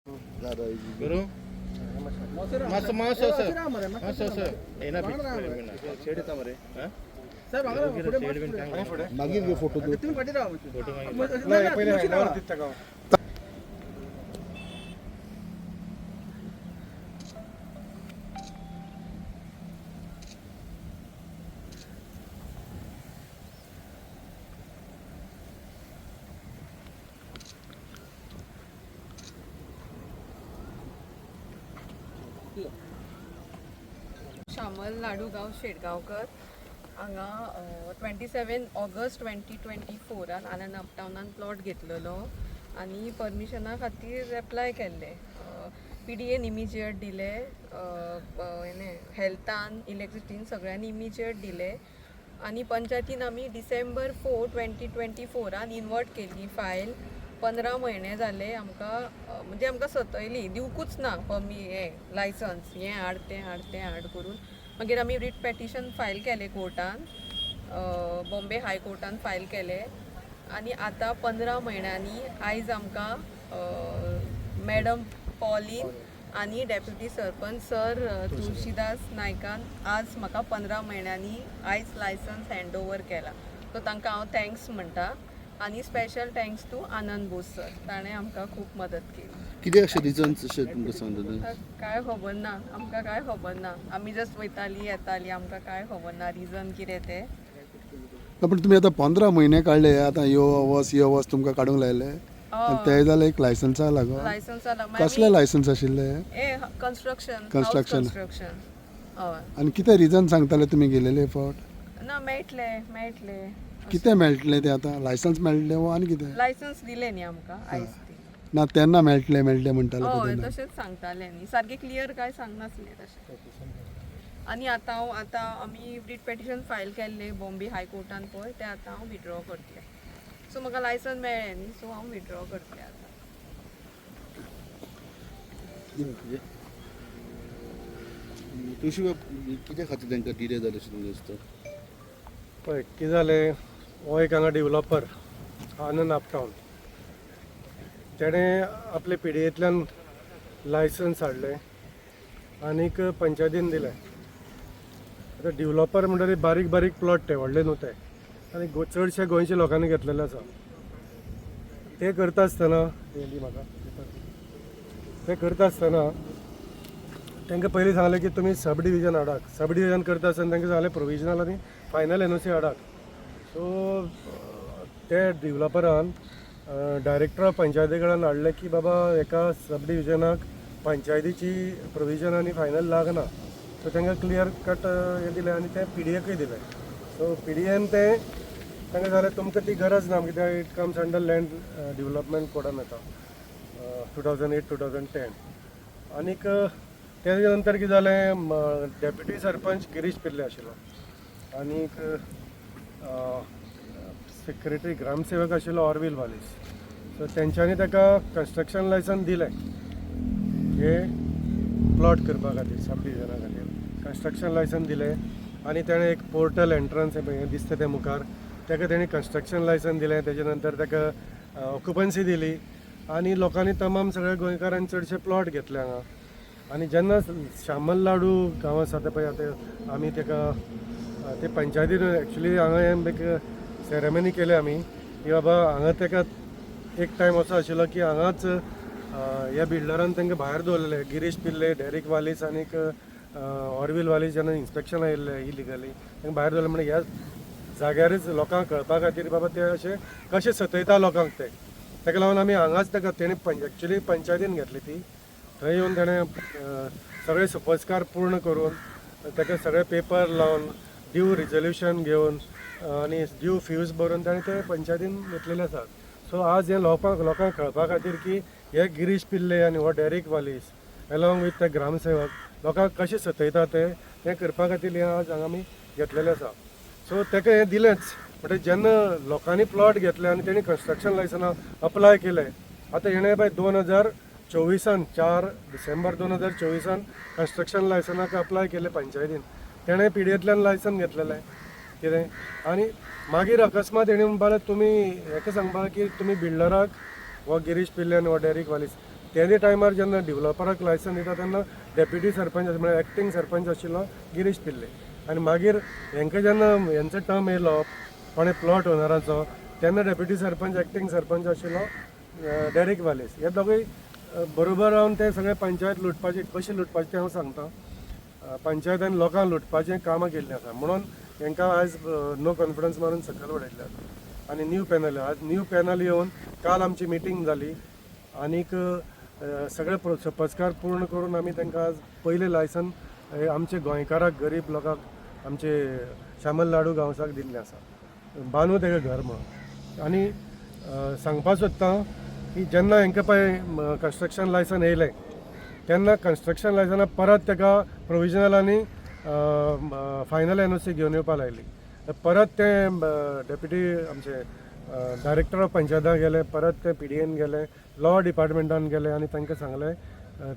Guru? Masuk. Enak shade tamare. Sir, मागील घे photo तू. तुम्ही पाठी राहा. फोटो मागील. नाही पहिले ह्याच्यावर तिथं गाव. श्यामल लाडूगाव शेडगावकर हांगा 27 ऑगस्ट 2024 आनंद अपटाउनान प्लॉट घेतलेलो आनी परमिशना खातीर एप्लाय केल्ले PDAन इमिजिएट दिले हेल्थान इलेक्ट्रिसिटीन सगळ्यांनी इमिजिएट दिले आनी पंचायतीन आमी डिसेंबर 4, 2024 इन्वर्ट केली फायल 15 म्हयने जाले आमकां म्हणजे आमकां सतयली दिवकूच ना हें लायसन्स हें हाड तें हाड करून मागीर आमी रीट पेटिशन फायल केलें कोर्टान बॉम्बे हायकोर्टान फायल केलें आनी आतां 15 म्हयन्यांनी आयज आमकां मॅडम पॉलीन आनी डेप्युटी सरपंच सर तुळशीदास नायकान आज म्हाका 15 म्हयन्यांनी आयज लायसन्स हँड ओवर केला सो तांकां हांव थँक्स म्हणटा आनी special thanks to Anand Bose sir ताणें आमकां खूब मदत केली कितें अशें रिजन्स अशें तुमकां सांगता काय खबर ना आमकां काय खबर ना आमी जस्ट वयताली येताली आमकां काय खबर ना रिजन कितें तें पण तुम्ही आता 15 महिने काढले आता यो वस तुमकां काडूंक लायले ते जाल्यार एक लायसन्सा लागो लायसन्स कसले लायसन्स आशिल्ले कन्स्ट्रक्शन हय आनी कितें रिजन सांगताले तुमी गेलेले फावट ना मेळटले कितें मेळटले ते आतां लायसन्स मेळटले वो आनी कितें लायसन्स दिले न्ही आमकां आयज ती ना तेन्ना मेळटले म्हणटाले हय तशेंच सांगताले न्ही सारकें क्लियर काय सांगनासले तशें आनी आतां आमी रीट पेटिशन फायल केल्ले बॉम्बे हायकोर्टान पळय ते आतां हांव विड्रॉ करतलें सो म्हाका लायसन्स मेळ्ळें न्ही सो हांव विड्रॉ करतलें आतां तुळशी कित्या खातीर तांकां डिले जाले अशें दिसता पळय कितें जालें हो एक हांगा डेवलपर आनंद अपटावन तेणें आपले पिडयेंतल्यान लायसन्स हाडलें आनीक पंचायतीन दिलें आतां डेवलपर म्हणटरी बारीक प्लॉट ते व्हडले न्हू ते आनी चडशे गोंयच्या लोकांनी घेतलेले आसा ते करता आसतना तांकां पयलीं सांगलें की तुमी सब डिविजन हाडात सब डिविजन करता आसतना तांकां सांगलें प्रोविजनल आनी फायनल NOC हाडात सो ते डेवलपरान डायरेक्टर ऑफ पंचायती कडल्यान हाडलें की बाबा एका सब डिविजनाक पंचायतीची प्रोविजन आनी फायनल लागना सो तांकां क्लियर कट हें दिलें आनी तें PDAकय दिलें सो PDAन तें तांकां सांगलें तुमकां ती गरज ना कित्याक it comes under land development codon येता 2008-2010 आनीक तेजे नंतर कितें जालें डेप्युटी सरपंच गिरीश पिल्ले आशिल्लो आनीक सेक्रेटरी ग्रामसेवक आशिल्लो ऑरवील वालीस सो तेंच्यांनी ताका कन्स्ट्रक्शन लायसन्स दिलें हे प्लॉट करपा खातीर सब डिविजना खातीर कन्स्ट्रक्शन लायसन्स दिलें आनी तेणें एक पोर्टल एंट्रन्स हें दिसता तें मुखार ताका तेणें कन्स्ट्रक्शन लायसन्स दिलें तेजे नंतर ताका ऑक्युपन्सी दिली आनी लोकांनी तमाम सगळ्या गोंयकारांनी चडशे प्लॉट घेतले हांगा आनी जेन्ना श्यामल लाडू गांव आसा ते पळय आतां आमी ताका ते पंचायतीन एक्चुली हांगा एक सेरेमनी केली आमी की बाबा हांगा ताका एक टायम असो आशिल्लो की हांगाच ह्या बिल्डरान तांकां भायर दवरलेले गिरीश पिल्ले डेरीक वालीस आनीक ऑरवील वालीस जेन्ना इन्स्पेक्शन आयिल्लें इलिगली तांकां भायर दवरलें म्हणजे ह्या जाग्यारच लोकांक कळपा खातीर बाबा ते अशें कशें सतयता लोकांक ते ताका लागून आमी हांगाच ताका तेणी एक्चुली पंचायतीन घेतली ती थंय येवन ताणें सगळे सोपस्कार पूर्ण करून ताका सगळे पेपर लावन ड्यू रिजोल्युशन घेवन आनी ड्यू फ्यूज भरून ताणें ते पंचायतीन घेतलेले आसात सो आज हे लोकांक कळपा खातीर की हे गिरीश पिल्ले आनी हो डेरीक वालीस एलॉंग वीथ ते ग्रामसेवक लोकांक कशें सतयता तें करपा खातीर हे आज हांगा आमी घेतलेले आसा सो ताका हें दिलेंच म्हणजे जेन्ना लोकांनी प्लॉट घेतले आनी तेणी कन्स्ट्रक्शन लायसन्स अप्लाय केलें आतां हेणें बाय 2024 4 डिसेंबर 2024 कन्स्ट्रक्शन लायसन्साक अप्लाय केलें पंचायतीन तेणें PDAंतल्यान लायसन्स घेतलेलें कितें आनी मागीर अकस्मात हेणें म्हणपाक तुमी हेका सांगपाक की तुमी बिल्डराक हो गिरीश पिल्ले आनी हो डेरीक वालीस तेदे टायमार जेन्ना डेव्हलपराक लायसन दिता तेन्ना डेप्युटी सरपंच म्हळ्यार एक्टींग सरपंच आशिल्लो गिरीश पिल्ले आनी मागीर हेंका जेन्ना हेंचो टर्म येयलो कोणें प्लॉट ओनराचो तेन्ना डेप्युटी सरपंच एक्टींग सरपंच आशिल्लो डेरेक वालेस. हे दोगूय बरोबर रावन ते सगळे पंचायत लुटपाचे कशें लुटपाचें तें हांव सांगता. पंचायतान लोकांक लुटपाचें कामां केल्लीं आसा म्हणून हेंकां आयज नो कॉन्फिडन्स मारून सकयल उडयल्यात आनी न्यू पॅनल येवन काल आमची मिटींग जाली आनीक सगळे सोपस्कार पूर्ण करून आमी तांकां आज पयलें लायसन आमचे गोंयकाराक गरीब लोकांक आमचे श्यामल लाडू गांवसाक दिल्लें आसा बांदू तेका घर म्हणून. आनी सांगपाक सोदतां की जेन्ना हांकां पळय कन्स्ट्रक्शन लायसन येयलें तेन्ना कन्स्ट्रक्शन लायसना परत ताका प्रोविजनल आनी फायनल एनओसी घेवन येवपा लायली. परत ते डेप्युटी आमचे डायरेक्टर ऑफ पंचायताक गेले, परत ते PDN गेले, लॉ डिपार्टमेंटान गेले आनी तांकां सांगलें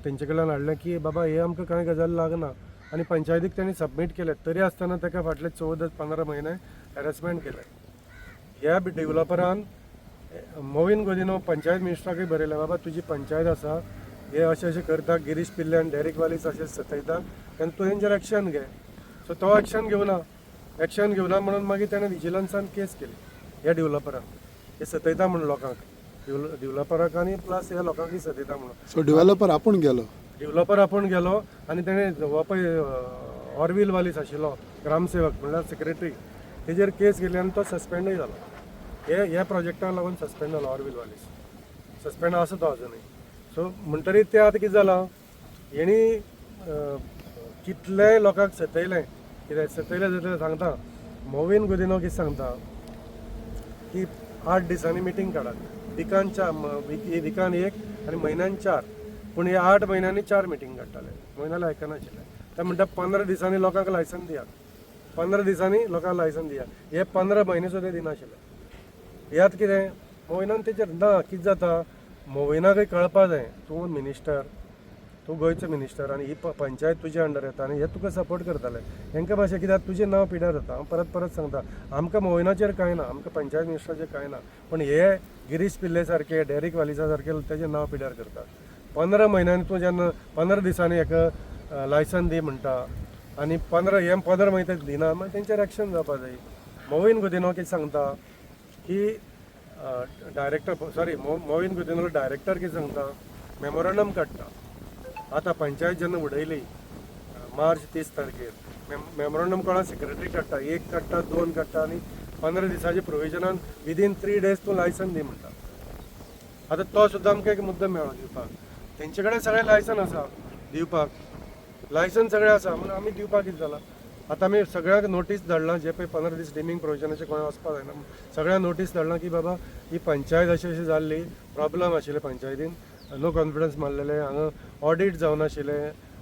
तेंचे कडल्यान हाडलें की बाबा हे आमकां कांय गजाल लागना आनी पंचायतीक तेणी सबमीट केले. तरी आसतना ताका फाटले 14-15 म्हयने हॅरेसमेंट केले. ह्या डेव्हलपरान मोविन गोदिनो पंचायत मिनिस्टराकय बरयलें बाबा तुजी पंचायत आसा हे अशें अशें करता गिरीश पिल्ले आनी डेरेक वालीस अशें सतयता तेन्ना तूं हेंचेर एक्शन घे. सो तो एक्शन घेवना म्हणून मागीर ताणें विजिलन्सान केस केली ह्या डेव्हलपरान हे सतयता म्हणून लोकांक डेव्हलपराक आनी प्लस ह्या लोकांकय सतयता म्हणून. सो डेव्हलपर आपूण गेलो आनी तेणें हो पळय ऑरवील वालीस आशिल्लो ग्रामसेवक म्हणल्यार सेक्रेटरी तेजेर केस केली आनी तो सस्पेंडूय जालो. ह्या प्रोजेक्टाक लागून सस्पेंड जालो ऑरवील वालीस. सस्पेंड आसा तो अजुनूय. सो म्हणटरी तें आतां कितें जालां हेणी कितलेय लोकांक सतयलें कित्याक सतयलें सांगता मोविन गोदिनो कितें सांगता की 8 दिसांनी मिटींग काडात विकान 1 आनी म्हयन्यान 4 पूण हे 8 म्हयन्यांनी 4 मिटींग काडटाले म्हयन्याला आयकनाशिल्ले. ते म्हणटा 15 दिसांनी लोकांक लायसन दियात 15 दिसांनी लोकांक लायसन दियात हे 15 म्हयने सुद्दां दिनाशिल्ले. ह्यात कितें मोविनान तेचेर ना कितें जाता मोविनाकय कळपा जाय तूं मिनिस्टर तूं गोंयचो मिनिस्टर आनी ही पंचायत तुज्या अंडर येता आनी हे तुका सपोर्ट करताले हेंकां भाशा कित्याक तुजें नांव पिड्यार जाता. हांव परत सांगता आमकां मोविनाचेर कांय ना आमकां पंचायत मिनिस्टराचेर कांय ना पूण हे गिरीश पिल्ले सारके डेरेक वालिसा सारके तेजें नांव पिड्यार करता. 15 म्हयन्यांनी तूं जेन्ना 15 दिसांनी हेका लायसन दी म्हणटा आनी 15 म्हयने दिना मागीर तेंचेर एक्शन जावपा जाय. मोविन गोदिनो कितें सांगता की मोविन गोदिनो डायरेक्टर कितें सांगता मेमोरंडम काडटा. आतां पंचायत जेन्ना उडयली मार्च 30 तारखेर मेमोरंडम कोणा सेक्रेटरी काडटा 1 काडटा 2 काडटा आनी 15 दिसांचे प्रोविजनान विदीन 3 days तूं लायसन दी म्हणटा. आतां तो सुद्दां आमकां एक मुद्दो मेळ्ळो दिवपाक. तेंचे कडेन सगळें लायसन आसा दिवपाक लायसन सगळें आसा म्हणून आमी दिवपाक कितें जालां. आतां आमी सगळ्यांक नोटीस धाडलां जे पळय 15 दीस डिमींग प्रोविजनाचें कोणें वचपाक जायना सगळ्यांक नोटीस धाडलां की बाबा ही पंचायत अशी जाल्ली प्रॉब्लम आशिल्ले पंचायतीन नो कॉन्फिडन्स मारलेले हांगा ऑडिट जावनाशिल्ले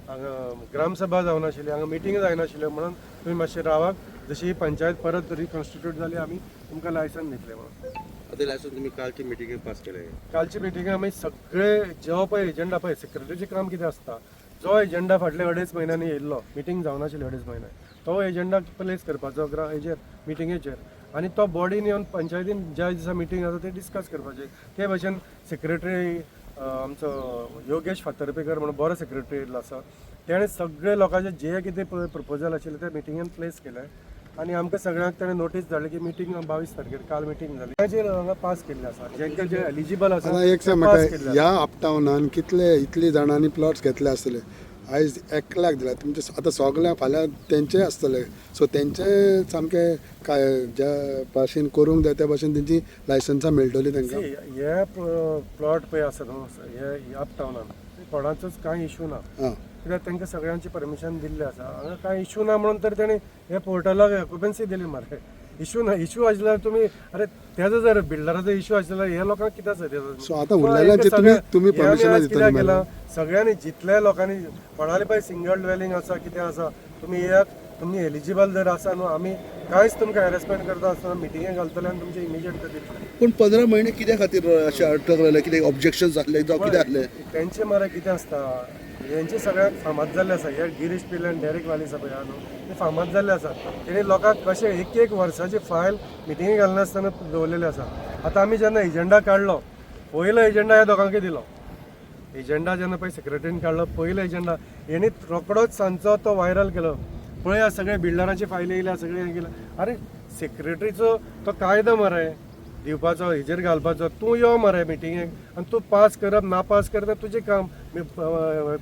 हांगा ग्रामसभा जावनाशिल्ली हांगा मिटींग जायनाशिल्ल्यो म्हणून तुमी मातशें रावात जशी ही पंचायत परत रिकॉन्स्टिट्यूट जाली आमी तुमकां लायसन दितले म्हणून. आता लायसन तुम्ही कालची मिटिंगेक पास केले कालची मिटिंगेक आमी सगळे जो पळय एजंडा पळय सेक्रेटरीचें काम कितें आसता जो एजंडा फाटले 2.5 म्हयन्यांनी येयल्लो मिटींग जावनाशिल्ली 2.5 म्हयने तो एजंडा प्लेस करपाचो हेजेर मिटिंगेचेर आनी तो बॉडीन येवन पंचायतीन ज्या दिसा मिटींग आसा ते डिस्कस करपाचें. ते भाशेन सेक्रेटरी आमचो योगेश फातर्पेकर म्हणून बरो सेक्रेटरी आसा तेणें सगळे लोकांचे जे कितें प्रपोजल आशिल्ले ते मिटिंगेन प्लेस केले आनी आमकां सगळ्यांक ताणें नोटीस धाडली की मिटींग 22 तारखेर काल मिटींग जाली ताचेर हांगा पास केल्ले आसा जेंका जे एलिजिबल आसा एक सांग म्हाका ह्या अपटावनान इतली जाणांनी प्लॉट्स घेतले आसतले आयज 1 लाख दिला तुमचे आतां सगळ्यांक फाल्यां तेंचे आसतले सो तेंचे सामके काय ज्या भाशेन करूंक जाय त्या भाशेन तेंची लायसन्सां मेळटली तांकां. हे प्लॉट पळय आसा न्हू हे अपटावनान कोणाचोच कांय इशू ना कित्याक तांकां सगळ्यांची परमिशन दिल्लें आसा हांगा कांय इशू ना म्हणून तर तेणें हे पोर्टलाक ऑक्युपन्सी दिली मरे. इशू ना इशू आसल्यार तुमी अरे तेजो जर बिल्डराचो इशू आसल्यार हे लोकांक कित्याक सतयता. सो आतां उरलेल्यांचे तुमी परमिशन दितले केला सगळ्यांनी जितल्या लोकांनी कोणाले पळय सिंगल ड्वेलिंग आसा कितें आसा तुमी येयात तुमी एलिजिबल जर आसा न्हू आमी कांयच तुमकां हॅरेसमेंट करता आसतना मिटिंगेक घालतले आनी तुमचे इमिजिएट दितले. पण 15 महिने कित्या खातीर अशें अटक लायले कितें ऑब्जेक्शन जाल्ले जावं कितें जालें तेंचे मरे कितें आसता हेंचे सगळ्याक फामाद जाल्ले आसा हे गिरीश पिल्ले आनी डेरेक वालीस पळय न्हू ते फामाद जाल्ले आसा तेणी लोकांक कशें एक वर्साची फायल मिटिंगे घालनासतना दवरलेली आसा. आतां आमी जेन्ना एजंडा काडलो पयलो एजंडा ह्या दोगांकय दिलो एजंडा जेन्ना पळय सेक्रेटरीन काडलो पयलो एजंडा हेणी रोकडोच सांजचो तो व्हायरल केलो. पळया सगळे बिल्डरांची फायली येयल्या सगळे हें केलं. अरे सेक्रेटरीचो तो कायदो मरे दिवपाचो हेजेर घालपाचो. तूं यो मरे मिटिंगेक आनी तूं पास करप ना पास करप तुजें काम.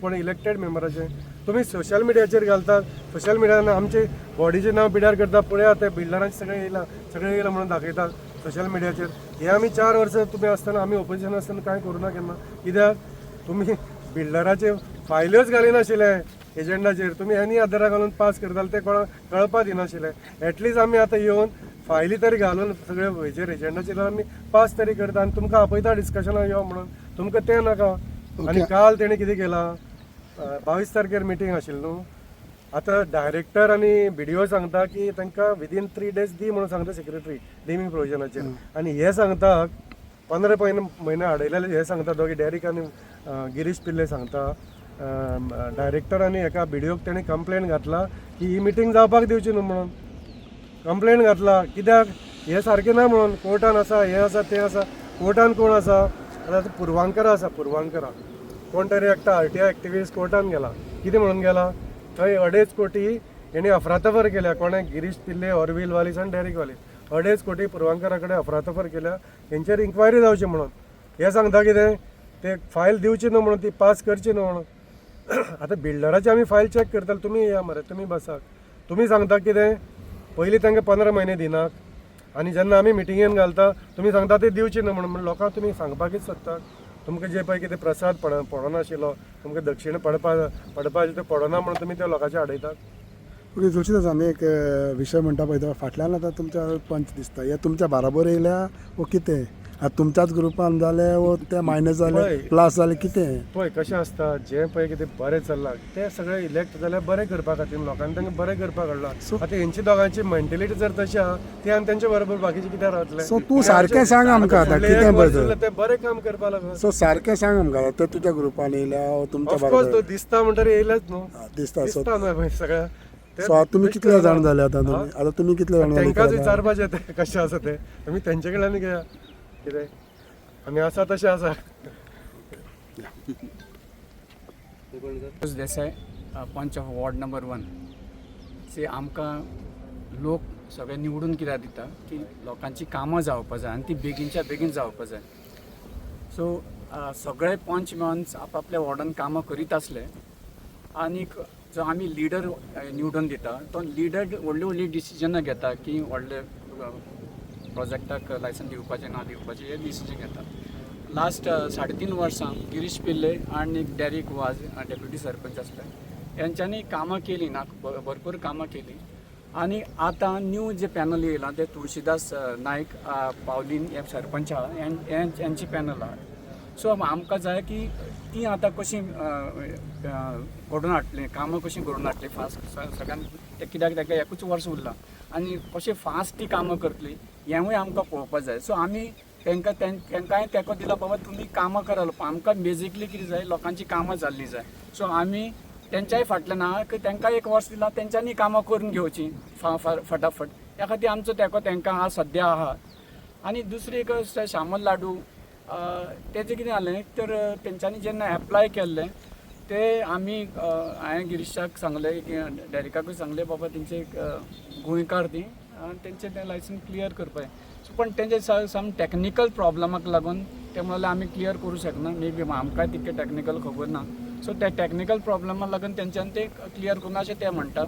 कोण इलेक्टेड मेंबराचें तुमी सोशल मिडियाचेर घालतात. सोशल मिडियान आमचे बॉडीचें नांव पिड्यार करता. पळया ते बिल्डरांचे सगळे येयला म्हणून दाखयतात सोशल मिडियाचेर. हे आमी 4 वर्सां तुमी आसतना आमी ऑपोजिशन आसतना कांय करूना केन्ना. कित्याक तुमी बिल्डराचे फायल्योच घालिनाशिल्ले एजंडाचेर. तुमी एनी आदारा घालून पास करताले ते कोणाक कळपा दिनाशिल्ले. एटलीस्ट आमी आतां येवन फायली तरी घालून सगळे हेचेर एजंडाचेर आमी पास तरी करता आनी तुमकां आपयता डिस्कशनाक यो म्हणून. तुमकां तें नाका. आनी काल तेणी कितें केलां 22 तारखेर मिटींग आशिल्ली न्हू. आतां डायरेक्टर आनी BDO सांगता की तांकां विदीन 3 days दी म्हणून सांगता सेक्रेटरी लिव्हिंग प्रोविजनाचेर. आनी हे सांगता 15 म्हयने आडयलेले हे सांगता दोगी डॅरिक आनी गिरीश पिल्ले सांगता. डायरेक्टर आनी एका BDOक तेणी कंप्लेन घातला की ही मिटींग जावपाक दिवची न्हू म्हणून. कंप्लेन घातला कित्याक हे सारकें ना म्हणून. कोर्टान आसा हें आसा तें आसा. कोर्टान कोण आसा आतां पुरवांकरा आसा. पुरवांकरा कोण तरी एकटा RTI एक्टिविस्ट कोर्टान गेला. कितें म्हणून गेला थंय 2.5 कोटी हेणी अफरातफर केल्या. कोणें गिरीश पिल्ले ऑरवील वालीस आनी डॅरिक वालीस 2.5 कोटी पुरवांकरा कडेन अफरातफर केल्या. तेंचेर इन्क्वायरी जावची म्हणून. हे सांगता कितें ते फायल दिवची न्हू म्हणून ती पास करची न्हू म्हणून. आतां बिल्डराची आमी फायल चॅक करताले. तुमी या मरे तुमी बसात. तुमी सांगता कितें पयलीं तांकां 15 म्हयने दिनात आनी जेन्ना आमी मिटिंगेन घालता तुमी सांगता ते दिवची न्हू म्हणून. लोकांक तुमी सांगपाकच सोदतात. तुमकां जे पळय कितें प्रसाद पडनाशिल्लो तुमकां दक्षिण पडपाचें तें पडना म्हणून तुमी त्या लोकांचे आडयतात. ओके जोशी दादा आनी एक विशय म्हणटा पळय तो फाटल्यान आतां तुमच्या पंच दिसता हे तुमच्या बाराबर येयल्या वो कितें आतां तुमच्याच ग्रुपान जाले वो ते मायनस जाले प्लस जाले कितें पळय कशें आसता जें पळय कितें बरें चल्लां तें सगळें इलेक्ट जाल्यार बरें करपा खातीर लोकांनी तांकां बरें करपाक हाडलां. आतां हेंची दोगांची मेंटेलिटी जर तशी आहा ती आनी तेंच्या बरोबर बाकीचे कित्याक रावतले. सो तूं सारकें सांग आमकां आतां कितें बद्दल ते बरें काम करपा लागून. सो सारकें सांग आमकां ते तुज्या ग्रुपान येयल्या वो तुमच्या ऑफकोर्स बरोबर तो दिसता म्हणटरी येयलेच न्हू. दिसता. सो न्हू सगळ्या सो आतां तुमी कितले जाण जाले आतां तुमी कितले जाण तांकांच जाले विचारपाचें तें कशें आसा तें. आमी तेंचे कडल्यान घेया कितें आमी आसा तशें आसा. देसाय पंच ऑफ वॉर्ड नंबर 1 से आमकां लोक सगळे निवडून कित्याक दिता की लोकांची कामां जावपा जाय आनी ती बेगीनच्या बेगीन जावपा जाय. सो सगळे पंच मेळून आपआपल्या वॉर्डान कामां करीत आसले आनीक जो आमी लिडर निवडून दिता तो लिडर व्हडली व्हडली डिसिजनां घेता की व्हडले प्रोजेक्टाक लायसन दिवपाचें ना दिवपाचें हे डिसिजन घेता. लास्ट 3.5 वर्सां गिरीश पिल्ले आनी डॅरिक वाज डेप्युटी सरपंच आसले हेंच्यांनी कामां केलीं ना भरपूर कामां केलीं. आनी आतां न्यू जे पॅनल येयलां ते तुळशीदास नायक पावलीन हे सरपंच आहा हेंची पॅनल आहा. सो आमकां जाय की ती आतां कशीं घडोवन हाडटलीं कामां कशीं घडोवन हाडटलीं फास्ट सगळ्यान ते कित्याक ताका एकूच वर्स उरलां आनी कशें फास्ट ती कामां करतलीं हेंवूय आमकां पळोवपाक जाय. सो आमी तेंकांय तेंको दिला बाबा तुमी कामां कराल. आमकां बेजिकली कितें जाय लोकांची कामां जाल्ली जाय. सो आमी तेंच्याय फाटल्यान आहा की तेंकां एक वर्स दिलां तेंच्यांनी कामां करून घेवचीं फटाफट. ह्या खातीर आमचो तेंको तेंकां आहा सद्या आहा. आनी दुसरी एक श्यामल लाडू तेजें कितें जालें तर तेंच्यांनी जेन्ना एप्लाय केल्लें ते आमी हांवें गिरीशाक सांगलें डॅरिकाकूय सांगलें बाबा तेंचे गोंयकार ती तेंचें तें लायसन क्लियर करपाक. सो पण तेंचे सम टॅक्निकल प्रॉब्लमाक लागून ते म्हणलें आमी क्लियर करूं शकना. मे बी आमकांय तितकें टॅक्निकल खबर ना. सो त्या टॅक्निकल प्रॉब्लमाक लागून तेंच्यांनी ते क्लियर करूना अशें ते म्हणटात.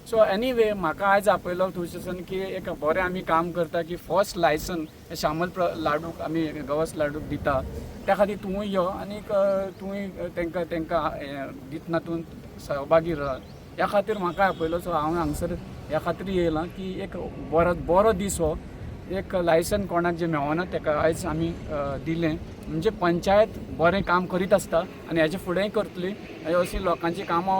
सो एनीवे म्हाका आयज आपयलो तुळशीसान की एक बरें आमी काम करता की फर्स्ट लायसन श्यामल लाडूक आमी गवस लाडूक दिता त्या खातीर तूंय यो आनीक तूंय तेंकां दितना तूं सहभागी राव ह्या खातीर म्हाका आपयलो. सो हांव हांगसर ह्या खातीर येयलां की एक बरो दीस हो एक लायसन कोणाक जें मेळना ताका आयज आमी दिलें म्हणजे पंचायत बरें काम करीत आसता आनी हेजे फुडेंय करतली. अशीं लोकांची कामां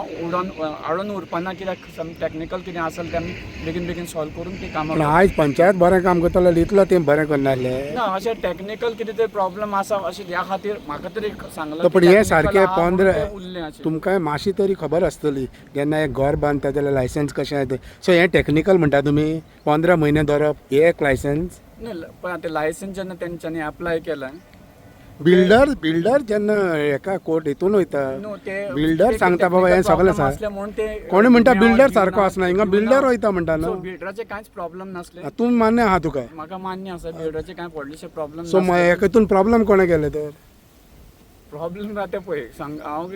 आडून उरपाना कित्याक सम टॅक्निकल कितें आसलें तें आमी बेगीन सॉल्व करून ती कामां. आयज पंचायत बरें काम करताले इतलो तें बरें करनासलें ना अशें टॅक्निकल कितें तरी प्रॉब्लम आसा अशें ह्या खातीर म्हाका तरी सांगलां. पण हें सारकें 15 उरलें अशें तुमकां मातशी तरी खबर आसतली जेन्ना एक घर बांदता जाल्यार लायसन्स कशें येता. सो हें टॅक्निकल म्हणटा तुमी 15 म्हयने धरप एक लायसन्स. पण आतां लायसन्स जेन्ना तेंच्यांनी एप्लाय केलें बिल्डर जेन्ना एका कोर्ट हितून वयता नो, ते बिल्डर ते सांगता बाबा हे technical सगळें problem आसा. असले म्हणून ते कोणी म्हणटा मेळोन बिल्डर दिवना, सारको आसना, हिंगा बिल्डर वयता म्हणटा न्हू. बिल्डराचे कांयच प्रॉब्लेम नसले. तूं मान्य आहा तुका म्हाका मान्य आसा बिल्डराचे कांय व्हडलेशे प्रॉब्लेम सो हेका हितून प्रॉब्लेम कोणे केले तर प्रॉब्लेम राहते पळय सांग हांव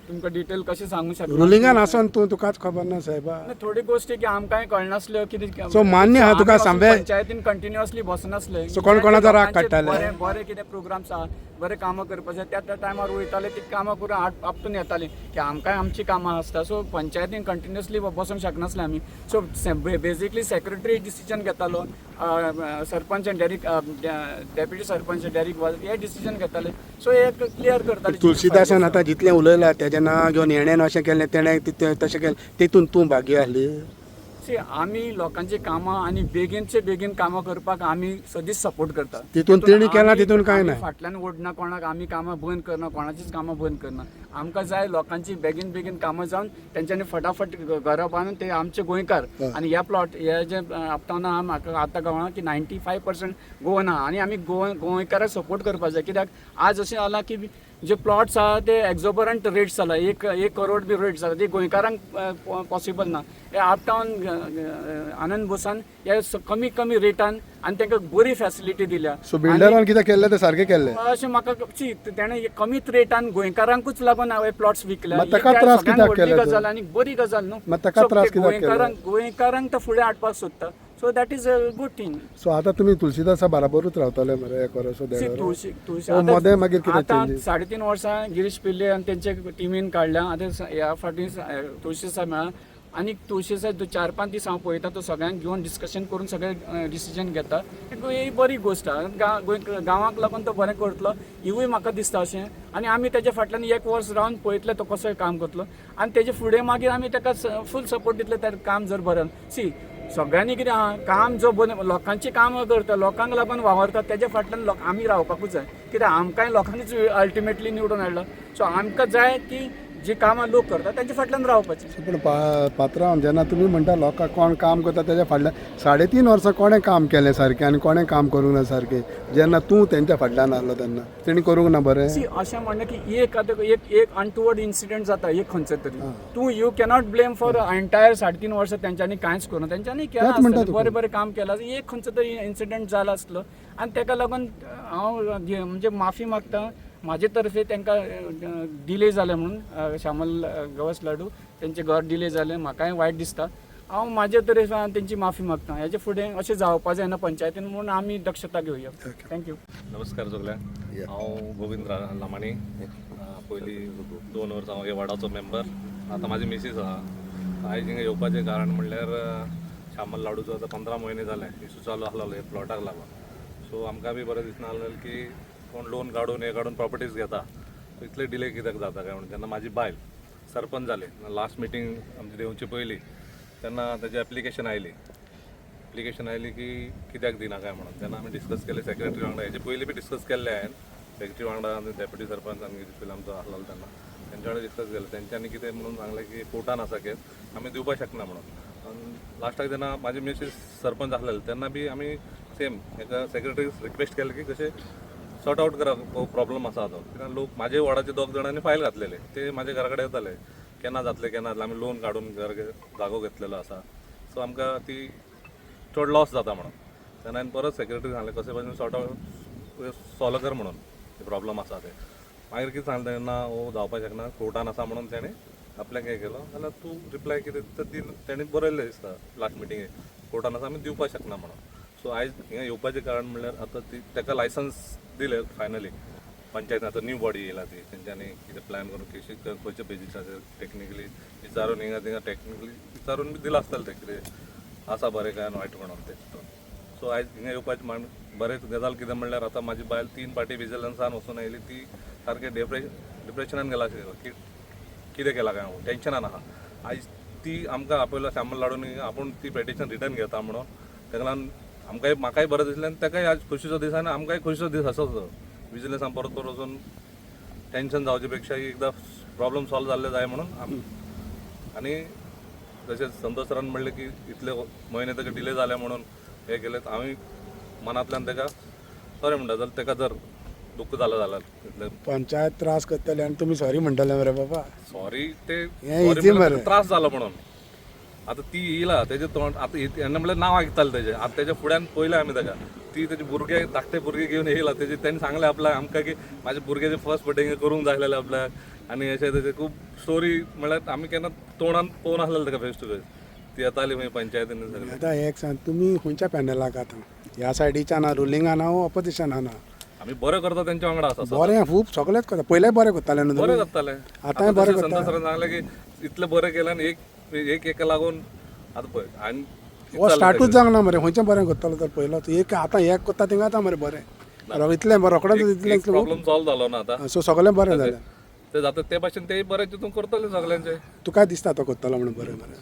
तुमकां डिटेल कशें सांगू शकता. रुलिंगान आसून तुकाच खबर ना साहेबा. थोडी गोष्टी की आमकांय कळनासल्यो कितें. सो मान्य आहा तुका आमी वचून सांबे- पंचायतीन कंटिन्युअसली बसनासले. सो कोण कोणाचो राग काडटाले? बरे कितें प्रोग्राम्स आहा, बरे कामां करपाचे त्या टायमार वयताले ती कामां करून आपटून येताली की आमकांय आमची कामां आसता. सो पंचायतीन कंटिन्युअसली बसूंक शकनासले आमी. सो बेजिकली सेक्रेटरी डिसिजन घेतालो, सरपंच डेप्युटी सरपंच डेरिक वाज हे डिसिजन घेताले. सो हे क्लियर करताले. तुळशीदासान आतां जितलें उलयलां तेजें नांव घेवन हेणेन अशें केलें तेणें तशें केलें तितून तूं भागी आहली. सी आमी लोकांची कामां आनी बेगीनचे बेगीन कामां करपाक आमी सदींच सपोर्ट करता. तितून तेणी केलां आमी- तितून कांय आमी ना. फाटल्यान ओडना कोणाक, आमी कामां बंद करना, कोणाचीच कामां बंद करना. आमकां जाय लोकांची बेगीन बेगीन कामां जावन तेंच्यांनी फटाफट घरां बांदून ते आमचे गोंयकार. आनी ह्या प्लॉट हे जे आपटावना आहा म्हाका आतां कळना की 95% गोवन आहा आनी आमी गोंयकाराक सपोर्ट करपाक जाय. कित्याक आज अशें जाला की जे प्लॉट्स आहा ते एक्झॉबरंट रेट्स जाला, 1 करोड बी रेट्स जाला, ते गोंयकारांक पॉसिबल ना. हे आपटावन आनंद बोसान हे कमी रेटान आनी तांकां बरी फॅसिलिटी दिल्या. सो बिल्डरान कितें केलें तें सारकें केलें. अशें म्हाका तेणें कमीत रेटान गोंयकारांकूच लागून हांवें प्लॉट्स विकल्या. मात ताका त्रास कित्याक व्हडली केले तर? गजाल आनी बरी गजाल न्हू. मात ताका So, त्रास ते कित्याक केले? गोंयकारांक तो फुडें हाडपाक सोदता. So that is a good thing. So आतां तुमी तुळशीदासा बराबरूच रावतले मरे 1 वर्स सो 1.5 वर्स. तुळशी हो, मदें मागीर कितें आतां changes? 3.5 वर्सां गिरीश पिल्ले आनी तेंचे टिमीन काडल्या. आतां ह्या फावटी तुळशीसा मेळा आनी तुळशीसा 4-5 दीस हांव पळयता तो सगळ्यांक घेवन डिस्कशन करून सगळे डिसिजन घेता. ही बरी गोश्ट आहा. गांवांक लागून तो बरें करतलो हिवूय म्हाका दिसता अशें. आनी आमी तेजे फाटल्यान 1 वर्स रावन पळयतले तो कसो काम करतलो आनी तेजे फुडें मागीर आमी ताका फूल सपोर्ट दितले. तें काम जर बरें सी सगळ्यांनी कितें आहा काम जो लोकांची कामां करता, लोकांक लागून वावरता, तेज्या फाटल्यान आमी रावपाकूच जाय. कित्याक आमकांय लोकांनीच अल्टिमेटली निवडून हाडला. सो आमकां जाय की जी कामां लोक करता तेंच्या फाटल्यान रावपाचें. पूण पात्रांव जेन्ना तुमी म्हणटा लोकांक कोण काम करता तेच्या फाटल्यान 3.5 वर्सां कोणें काम केलें सारकें आनी कोणें काम करूंक ना सारकें. जेन्ना तूं तेंच्या फाटल्यान आहलो तेन्ना तेणी करूंक ना बरें. सी अशें म्हणलें की एक अनटुवर्ड इन्सिडेंट जाता एक खंयचो तरी. तूं you cannot blame for entire 3.5 वर्सां तेंच्यांनी कांयच करूं. तेंच्यांनी केलां आसतलें, बरें काम केलां. एक खंयचो तरी इन्सिडेंट जाला आसलो आनी ताका लागून हांव म्हणजे माफी मागता म्हाजे तर्फे तांकां डिले जालें म्हणून. श्यामल गवस लाडू तेंचें घर डिले जालें, म्हाकाय वायट दिसता. हांव म्हाजे तर्फे तेंची माफी मागता. हेजे फुडें अशें जावपा जायना पंचायतीन म्हणून आमी दक्षता घेवया. थँक्यू. नमस्कार सगळ्यांक. हांव गोविंद लामाणी. पयलीं 2 वर्सां हांव हे वार्डाचो मेंबर. आतां म्हाजी मिसीस आहा. आयज हिंगा येवपाचें कारण म्हणल्यार श्यामल लाडूचो आतां 15 म्हयने जाले इशू चालू आसलो हे प्लॉटाक लागून. सो आमकां बी बरें दिसना आसलें की कोण लोन काडून हे काडून प्रॉपर्टीज घेता. इतले डिले कित्याक जाता काय म्हणून जेन्ना म्हाजी बायल सरपंच जाली, लास्ट मिटींग आमची देवची पयली तेन्ना ताची एप्लिकेशन आयली की कित्याक दिना काय म्हणून. तेन्ना आमी डिस्कस केले सेक्रेटरी वांगडा. हेजे पयलीं बी डिस्कस केल्ले हांवें सेक्रेटरी वांगडा आनी डेप्युटी सरपंच आनी पयलीं आमचो आसलो तेन्ना तेंच्या वांगडा डिस्कस केलें. तेंच्यांनी कितें म्हणून सांगलें की कोर्टान आसा केस, आमी दिवपाक शकना म्हणून. आनी लास्टाक जेन्ना म्हाजी मिसीस सरपंच आसलेले तेन्ना बी आमी सेम हेका सेक्रेटरी रिक्वेस्ट केलें की कशें सॉर्ट आउट करा प्रॉब्लम आसा तो. कित्याक लोक म्हाजे वार्डाचे 2 जाणांनी फायल घातलेले, ते म्हाजे घरा कडेन येताले केन्ना जातलें आमी लोन काडून जागो घेतलेलो आसा. सो आमकां ती चड लॉस जाता म्हणून. तेन्ना हांवें परत सेक्रेटरी सांगलें कशें भाशेन सॉर्ट आउट सॉल्व कर म्हणून प्रॉब्लम आसा ते. मागीर कितें सांगलें तेन्ना हो जावपाक शकना कोर्टान आसा म्हणून तेणें आपल्याक हें केलो. जाल्यार तूं रिप्लाय कितें तर तेणी बरयल्लें दिसता लास्ट मिटिंगेक कोर्टान आसा आमी दिवपाक शकना म्हणून. सो आयज हिंगा येवपाचें कारण म्हणल्यार आतां ताका लायसन्स दिलें फायनली पंचायतीन. आतां न्यू बॉडी येयला ती तेंच्यांनी कितें प्लॅन करून खंयच्या बेजिसाचेर टेक्निकली विचारून थिंगा टेक्निकली विचारून बी दिलां आसतलें तें कितें आसा बरें काय वायट म्हणून तें. सो आयज हिंगा येवपाचें बरें गजाल कितें म्हणल्यार आतां म्हाजी बायल 3 फावटी विजिलन्सान वचून आयली. ती सारकें डिप्रेशनान गेला की कितें केलां काय म्हणून टेंशनान आहा. आयज ती आमकां आपयलो श्यामल लाडून आपूण ती पेटिशन रिटर्न घेता म्हणून. ताका लागून आमकांय म्हाकाय बरें दिसलें आनी ताकाय आज खुशीचो दीस आनी आमकांय खुशीचो दीस आसोच. विजिलन्सान परत वचून टेंशन जावचे पेक्षा एकदां प्रॉब्लम सॉल्व जाल्ले जाय म्हणून. आनी तशेंच संतोश सरान म्हणलें की इतले म्हयने ताका डिले जाले म्हणून हे केलें. हांवें मनांतल्यान ताका सॉरी म्हणटा जाल्यार ताका जर दुःख जाल्यार इतलें पंचायत त्रास करतले आनी तुमी सॉरी म्हणटले मरे बाबा. सॉरी ते हें sorry easy म्हणल्यार मरे. त्रास जालो म्हणून. आतां ती येयला तेजे तोंड आतां येन्ना म्हणल्यार नांव आयकतालें तेजें. आतां तेज्या फुड्यान पयलें आमी ताका. ती तेजे भुरगे धाकटे भुरगे घेवन येयला तेजे तेणी सांगलें आपल्याक आमकां की म्हाज्या भुरग्याचें फर्स्ट बर्थडे हिंगा करूंक जाय आसलेलें आपल्याक आनी अशें तेजें खूब स्टोरी म्हणल्यार आमी केन्ना तोंडान पळोवन आसलेलें ताका फेस टू फेस. ती येताली मागीर पंचायतीन सगळें. आतां एक सांग तुमी खंयच्या पॅनलाक आतां ह्या सायडीच्यान रुलिंगान ना ऑपोजिशनान ना. आमी बरें करता तेंच्या वांगडा आसा सदां. बरें खूब सगळेच करता पयलें बरें करताले न्हू बरें तुमी? करताले. आतांय बरें तशें करता. संतोष सरान सांगलें की इतलें बरें केलें आनी एक एका लागून आतां पळय आनी हो स्टार्टूच जावंक ना मरे खंयचें बरें करतलो तर पयलो एक आतां एक करता थिंगा आतां मरे बरें इतलें बरें रोखडेंच इतलें प्रॉब्लम सॉल्व जालो ना आतां. सो सगळें बरें जालें. ते जाता ते भाशेन ते बरें चिंतून करतले सगळ्यांचे. तुका दिसता तो करतलो म्हणून बरें बरें.